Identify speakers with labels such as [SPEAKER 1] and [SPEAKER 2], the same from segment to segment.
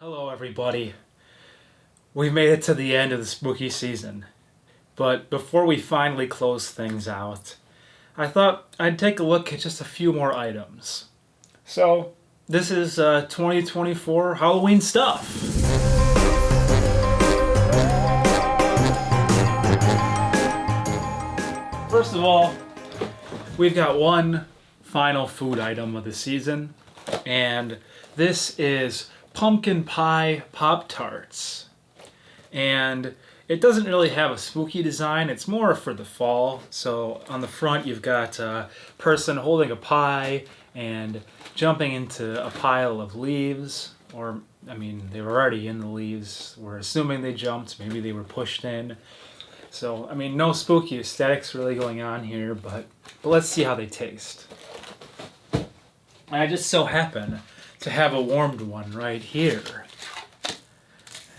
[SPEAKER 1] Hello, everybody. We've made it to the end of the spooky season. But before we finally close things out, I thought I'd take a look at just a few more items. So, this is 2024 Halloween stuff. First of all, we've got one final food item of the season, and this is pumpkin pie Pop-Tarts. And it doesn't really have a spooky design, it's more for the fall. So on the front you've got a person holding a pie and jumping into a pile of leaves, or they were already in the leaves. We're assuming they jumped, maybe they were pushed in. So no spooky aesthetics really going on here, but let's see how they taste. I just so happen to have a warmed one right here.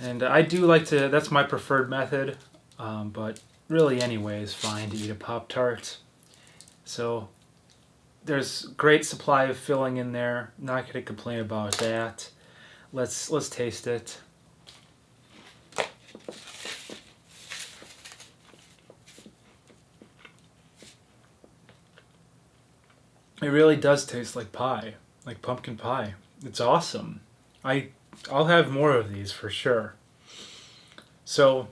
[SPEAKER 1] And I do like to, that's my preferred method, but really anyway is fine to eat a Pop-Tart. So there's great supply of filling in there, not going to complain about that. Let's taste it. It really does taste like pie, like pumpkin pie. It's awesome. I'll have more of these for sure. So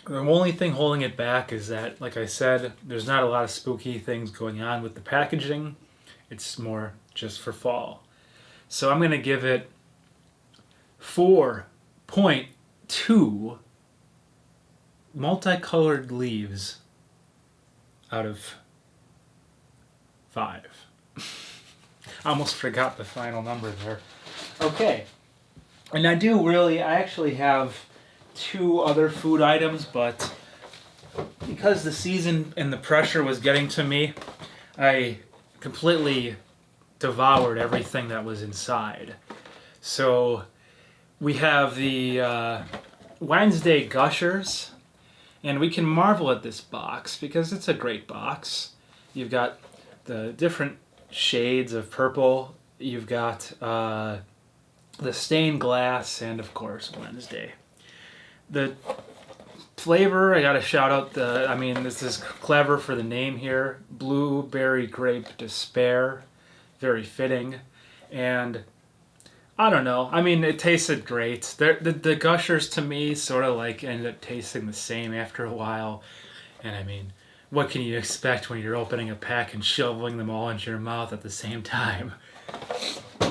[SPEAKER 1] the only thing holding it back is that, like I said, there's not a lot of spooky things going on with the packaging. It's more just for fall. So I'm going to give it 4.2 multicolored leaves out of 5. I almost forgot the final number there. Okay. And I actually have 2 other food items, but because the season and the pressure was getting to me, I completely devoured everything that was inside. So we have the Wednesday Gushers, and we can marvel at this box because it's a great box. You've got the different shades of purple. You've got the stained glass, and of course Wednesday. The flavor, I gotta shout out this is clever for the name here. Blueberry Grape Despair. Very fitting. And I don't know. It tasted great. The Gushers to me sort of like ended up tasting the same after a while. And what can you expect when you're opening a pack and shoveling them all into your mouth at the same time?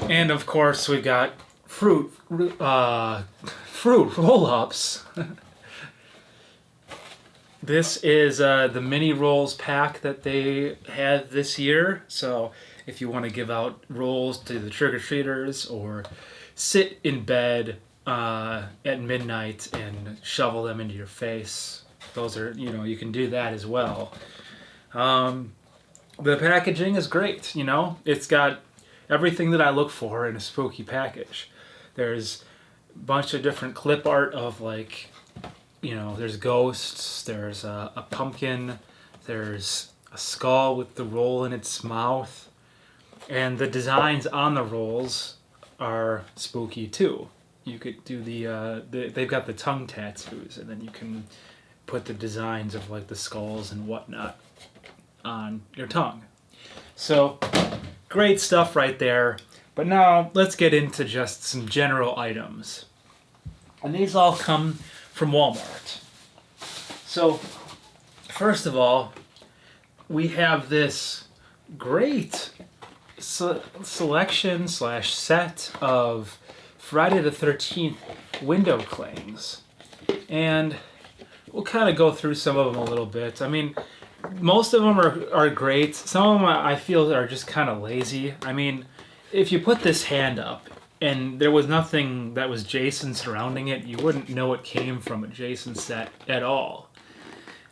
[SPEAKER 1] And of course we've got fruit roll-ups. This is the mini rolls pack that they had this year. So if you want to give out rolls to the trick-or-treaters or sit in bed at midnight and shovel them into your face, those are, you can do that as well. The packaging is great, It's got everything that I look for in a spooky package. There's a bunch of different clip art of there's ghosts, there's a pumpkin, there's a skull with the roll in its mouth, and the designs on the rolls are spooky too. You could do they've got the tongue tattoos, and then you can put the designs of the skulls and whatnot on your tongue. So great stuff right there. But now let's get into just some general items. And these all come from Walmart. So first of all, we have this great selection / set of Friday the 13th window clings. And we'll kind of go through some of them a little bit. Most of them are great. Some of them I feel are just kind of lazy. If you put this hand up and there was nothing that was Jason surrounding it, you wouldn't know it came from a Jason set at all.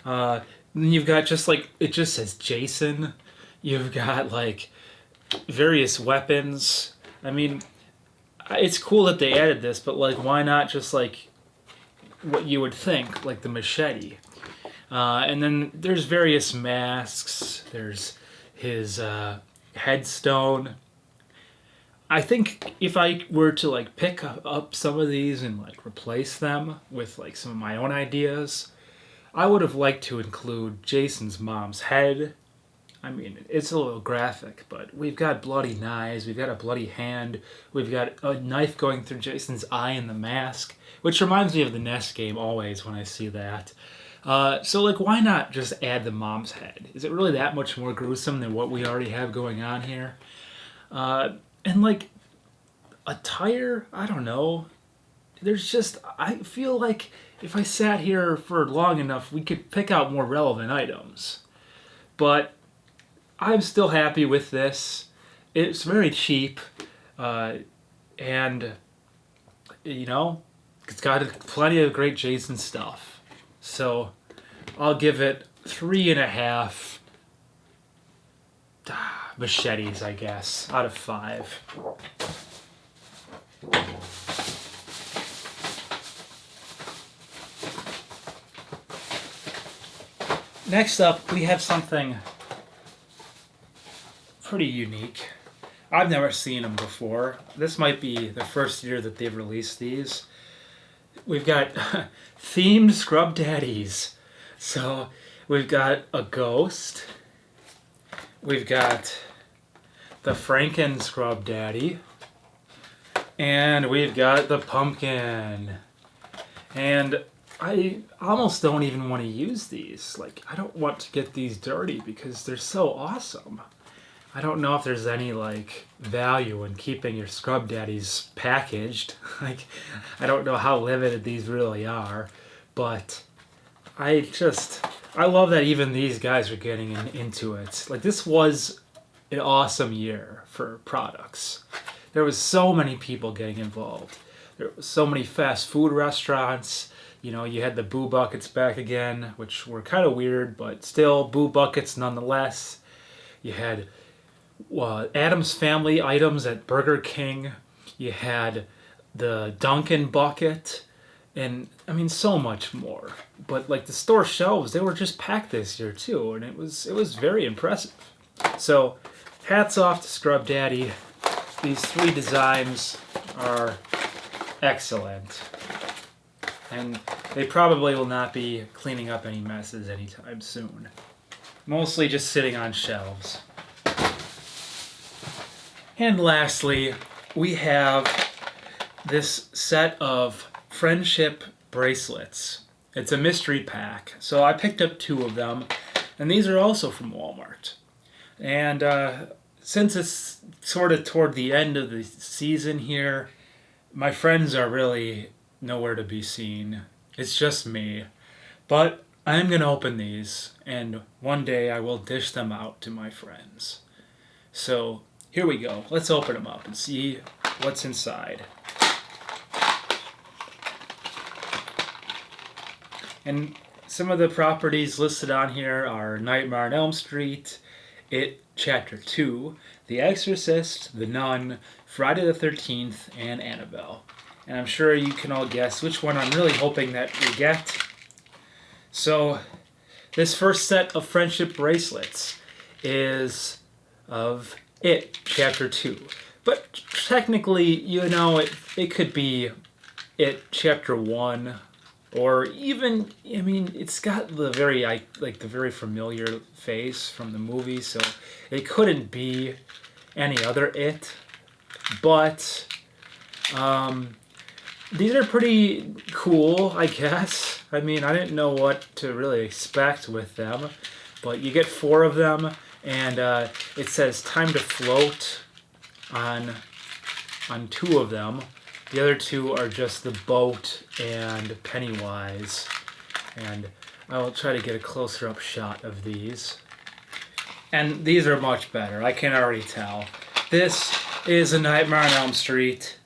[SPEAKER 1] Then you've got it just says Jason. You've got various weapons. It's cool that they added this, but why not just what you would think, like the machete? And then there's various masks. There's his headstone. I think if I were to like pick up some of these and like replace them with like some of my own ideas, I would have liked to include Jason's mom's head. I mean, it's a little graphic, but we've got bloody knives, we've got a bloody hand, we've got a knife going through Jason's eye in the mask, which reminds me of the NES game always when I see that. So, like, why not just add the mom's head? Is it really that much more gruesome than what we already have going on here? And, like, attire, I don't know. There's just, I feel like if I sat here for long enough, we could pick out more relevant items. But I'm still happy with this. It's very cheap, and you know, it's got plenty of great Jason stuff. So I'll give it 3.5 machetes, I guess, out of 5. Next up, we have something pretty unique. I've never seen them before. This might be the first year that they've released these. We've got themed Scrub Daddies. So we've got a ghost. We've got the Franken Scrub Daddy. And we've got the pumpkin. And I almost don't even want to use these. Like, I don't want to get these dirty because they're so awesome. I don't know if there's any, like, value in keeping your Scrub Daddies packaged. Like, I don't know how limited these really are. But I love that even these guys are getting into it. Like, this was an awesome year for products. There was so many people getting involved. There was so many fast food restaurants. You know, you had the Boo Buckets back again, which were kind of weird, but still Boo Buckets nonetheless. You had Addams Family items at Burger King. You had the Dunkin' Bucket. And, I mean, so much more. But, like, the store shelves, they were just packed this year, too. And it was very impressive. So, hats off to Scrub Daddy. These 3 designs are excellent. And they probably will not be cleaning up any messes anytime soon. Mostly just sitting on shelves. And lastly, we have this set of friendship bracelets. It's a mystery pack. So I picked up 2 of them. And these are also from Walmart. And since it's sort of toward the end of the season here, my friends are really nowhere to be seen. It's just me. But I'm going to open these, and one day I will dish them out to my friends. So here we go. Let's open them up and see what's inside. And some of the properties listed on here are Nightmare on Elm Street, It Chapter 2, The Exorcist, The Nun, Friday the 13th, and Annabelle. And I'm sure you can all guess which one I'm really hoping that we get. So, this first set of friendship bracelets is of It Chapter 2. But technically, you know, it could be It Chapter 1, or even, I mean, it's got the very familiar face from the movie, so it couldn't be any other It. But these are pretty cool, I guess. I mean, I didn't know what to really expect with them, but you get 4 of them, and it says "Time to Float" on 2 of them. The other 2 are just the boat and Pennywise. And I will try to get a closer up shot of these. And these are much better, I can already tell. This is a Nightmare on Elm Street.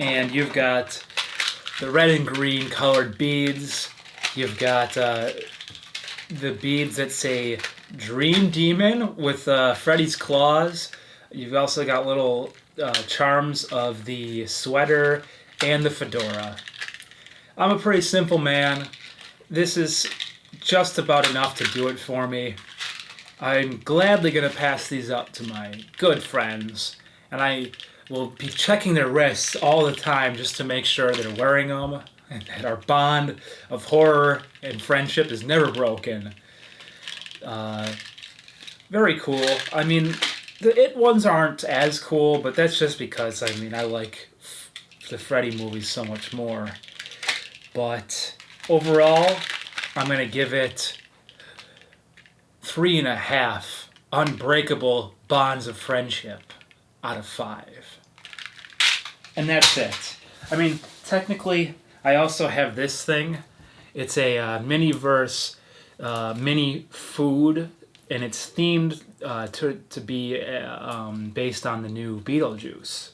[SPEAKER 1] And you've got the red and green colored beads. You've got the beads that say Dream Demon with Freddy's claws. You've also got little charms of the sweater and the fedora. I'm a pretty simple man. This is just about enough to do it for me. I'm gladly going to pass these up to my good friends, and I will be checking their wrists all the time just to make sure they're wearing them and that our bond of horror and friendship is never broken. Very cool. I mean, the It ones aren't as cool, but that's just because, I mean, I like the Freddy movies so much more. But overall, I'm going to give it 3.5 unbreakable bonds of friendship out of 5. And that's it. I mean, technically, I also have this thing. It's a mini-verse, mini food, and it's themed to be based on the new Beetlejuice.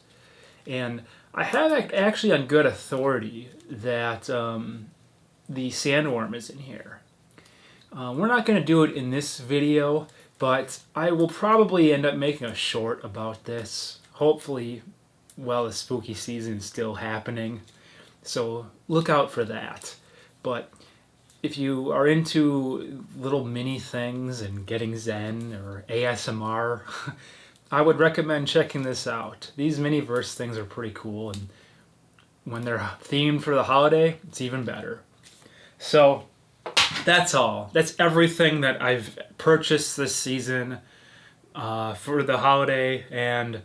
[SPEAKER 1] And I have actually on good authority that the sandworm is in here. We're not going to do it in this video, but I will probably end up making a short about this. Hopefully, while the spooky season is still happening. So look out for that. But if you are into little mini things and getting zen or ASMR, I would recommend checking this out. These mini-verse things are pretty cool, and when they're themed for the holiday, it's even better. So that's all. That's everything that I've purchased this season for the holiday, and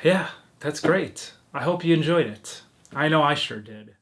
[SPEAKER 1] yeah, that's great. I hope you enjoyed it. I know I sure did.